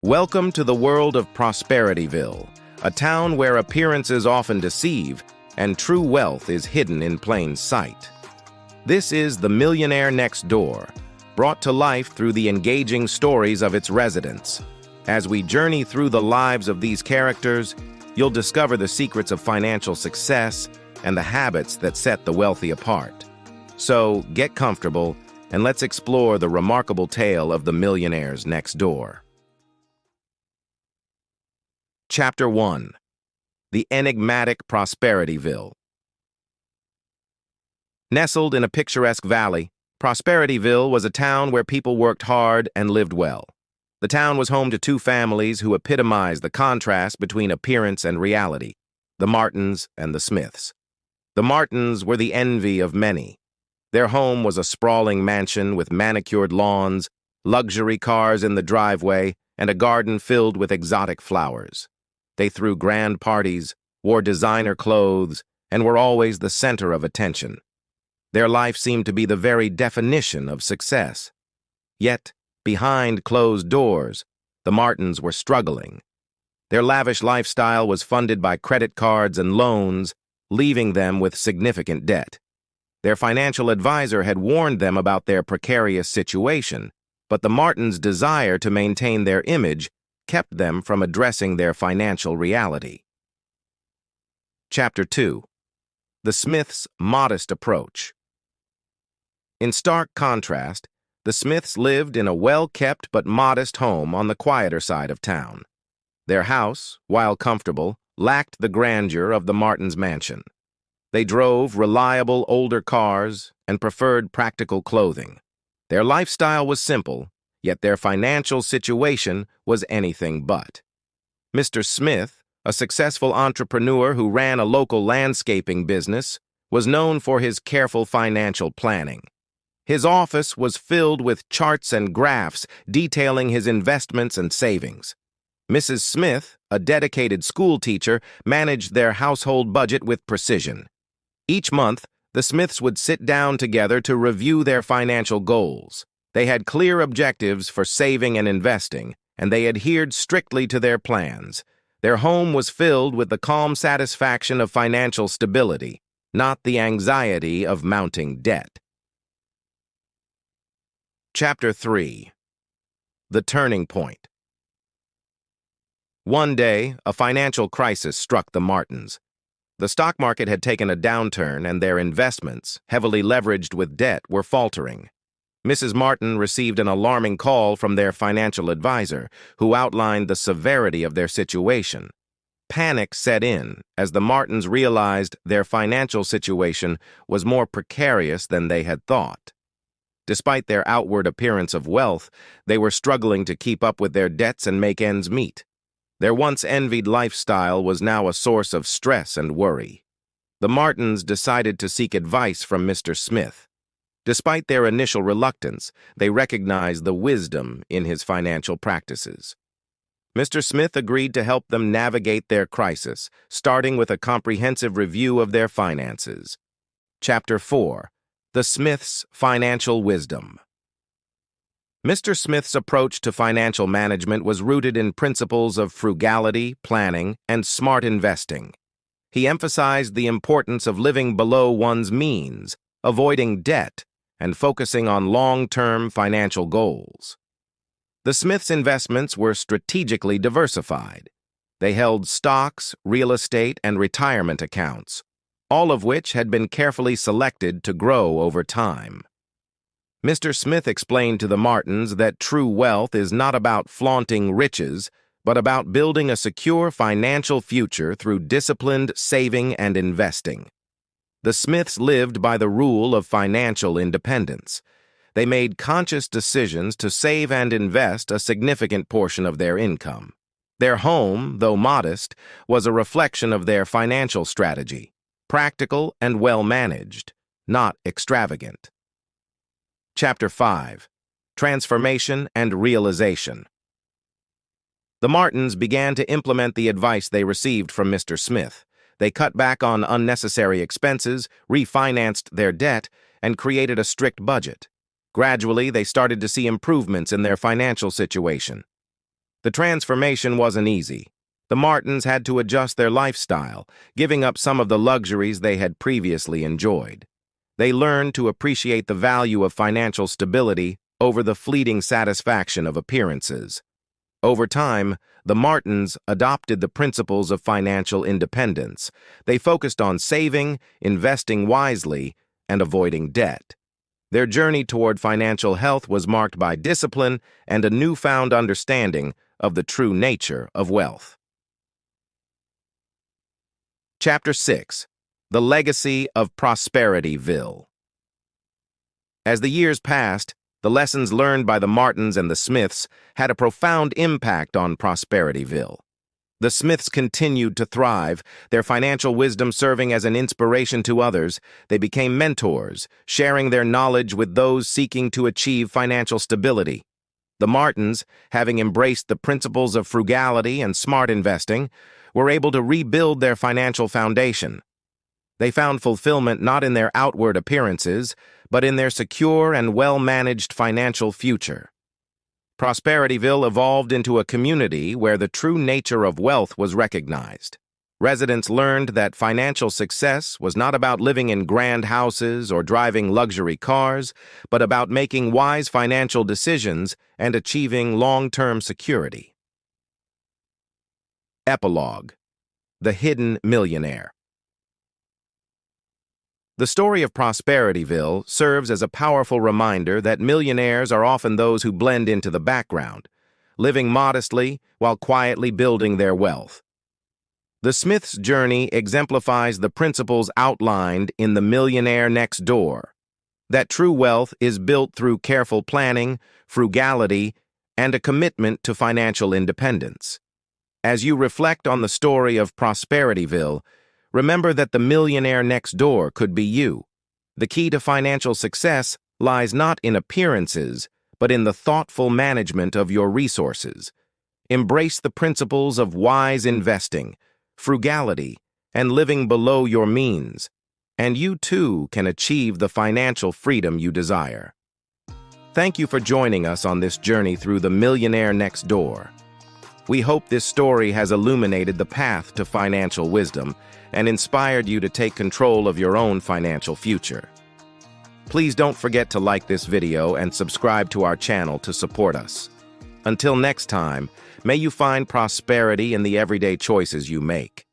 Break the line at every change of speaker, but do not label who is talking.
Welcome to the world of Prosperityville, a town where appearances often deceive and true wealth is hidden in plain sight. This is the Millionaire Next Door, brought to life through the engaging stories of its residents. As we journey through the lives of these characters, you'll discover the secrets of financial success and the habits that set the wealthy apart. So, get comfortable and let's explore the remarkable tale of the millionaires next door. Chapter 1. The Enigmatic Prosperityville. Nestled in a picturesque valley, Prosperityville was a town where people worked hard and lived well. The town was home to two families who epitomized the contrast between appearance and reality, the Martins and the Smiths. The Martins were the envy of many. Their home was a sprawling mansion with manicured lawns, luxury cars in the driveway, and a garden filled with exotic flowers. They threw grand parties, wore designer clothes, and were always the center of attention. Their life seemed to be the very definition of success. Yet, behind closed doors, the Martins were struggling. Their lavish lifestyle was funded by credit cards and loans, leaving them with significant debt. Their financial advisor had warned them about their precarious situation, but the Martins' desire to maintain their image kept them from addressing their financial reality. Chapter 2. The Smiths' Modest Approach. In stark contrast, the Smiths lived in a well-kept but modest home on the quieter side of town. Their house, while comfortable, lacked the grandeur of the Martins' mansion. They drove reliable older cars and preferred practical clothing. Their lifestyle was simple, yet their financial situation was anything but. Mr. Smith, a successful entrepreneur who ran a local landscaping business, was known for his careful financial planning. His office was filled with charts and graphs detailing his investments and savings. Mrs. Smith, a dedicated school teacher, managed their household budget with precision. Each month, the Smiths would sit down together to review their financial goals. They had clear objectives for saving and investing, and they adhered strictly to their plans. Their home was filled with the calm satisfaction of financial stability, not the anxiety of mounting debt. Chapter 3. The Turning Point. One day, a financial crisis struck the Martins. The stock market had taken a downturn, and their investments, heavily leveraged with debt, were faltering. Mrs. Martin received an alarming call from their financial advisor, who outlined the severity of their situation. Panic set in as the Martins realized their financial situation was more precarious than they had thought. Despite their outward appearance of wealth, they were struggling to keep up with their debts and make ends meet. Their once envied lifestyle was now a source of stress and worry. The Martins decided to seek advice from Mr. Smith. Despite their initial reluctance, they recognized the wisdom in his financial practices. Mr. Smith agreed to help them navigate their crisis, starting with a comprehensive review of their finances. Chapter 4. The Smiths' Financial Wisdom. Mr. Smith's approach to financial management was rooted in principles of frugality, planning, and smart investing. He emphasized the importance of living below one's means, avoiding debt, and focusing on long-term financial goals. The Smiths' investments were strategically diversified. They held stocks, real estate, and retirement accounts, all of which had been carefully selected to grow over time. Mr. Smith explained to the Martins that true wealth is not about flaunting riches, but about building a secure financial future through disciplined saving and investing. The Smiths lived by the rule of financial independence. They made conscious decisions to save and invest a significant portion of their income. Their home, though modest, was a reflection of their financial strategy, practical and well-managed, not extravagant. Chapter 5. Transformation and Realization. The Martins began to implement the advice they received from Mr. Smith. They cut back on unnecessary expenses, refinanced their debt, and created a strict budget. Gradually, they started to see improvements in their financial situation. The transformation wasn't easy. The Martins had to adjust their lifestyle, giving up some of the luxuries they had previously enjoyed. They learned to appreciate the value of financial stability over the fleeting satisfaction of appearances. Over time, the Martins adopted the principles of financial independence. They focused on saving, investing wisely, and avoiding debt. Their journey toward financial health was marked by discipline and a newfound understanding of the true nature of wealth. Chapter 6. The Legacy of Prosperityville. As the years passed, the lessons learned by the Martins and the Smiths had a profound impact on Prosperityville. The Smiths continued to thrive, their financial wisdom serving as an inspiration to others. They became mentors, sharing their knowledge with those seeking to achieve financial stability. The Martins, having embraced the principles of frugality and smart investing, were able to rebuild their financial foundation. They found fulfillment not in their outward appearances, but in their secure and well-managed financial future. Prosperityville evolved into a community where the true nature of wealth was recognized. Residents learned that financial success was not about living in grand houses or driving luxury cars, but about making wise financial decisions and achieving long-term security. Epilogue: The Hidden Millionaire. The story of Prosperityville serves as a powerful reminder that millionaires are often those who blend into the background, living modestly while quietly building their wealth. The Smiths' journey exemplifies the principles outlined in the Millionaire Next Door, that true wealth is built through careful planning, frugality, and a commitment to financial independence. As you reflect on the story of Prosperityville, remember that the millionaire next door could be you. The key to financial success lies not in appearances, but in the thoughtful management of your resources. Embrace the principles of wise investing, frugality, and living below your means, and you too can achieve the financial freedom you desire. Thank you for joining us on this journey through the Millionaire Next Door. We hope this story has illuminated the path to financial wisdom and inspired you to take control of your own financial future. Please don't forget to like this video and subscribe to our channel to support us. Until next time, may you find prosperity in the everyday choices you make.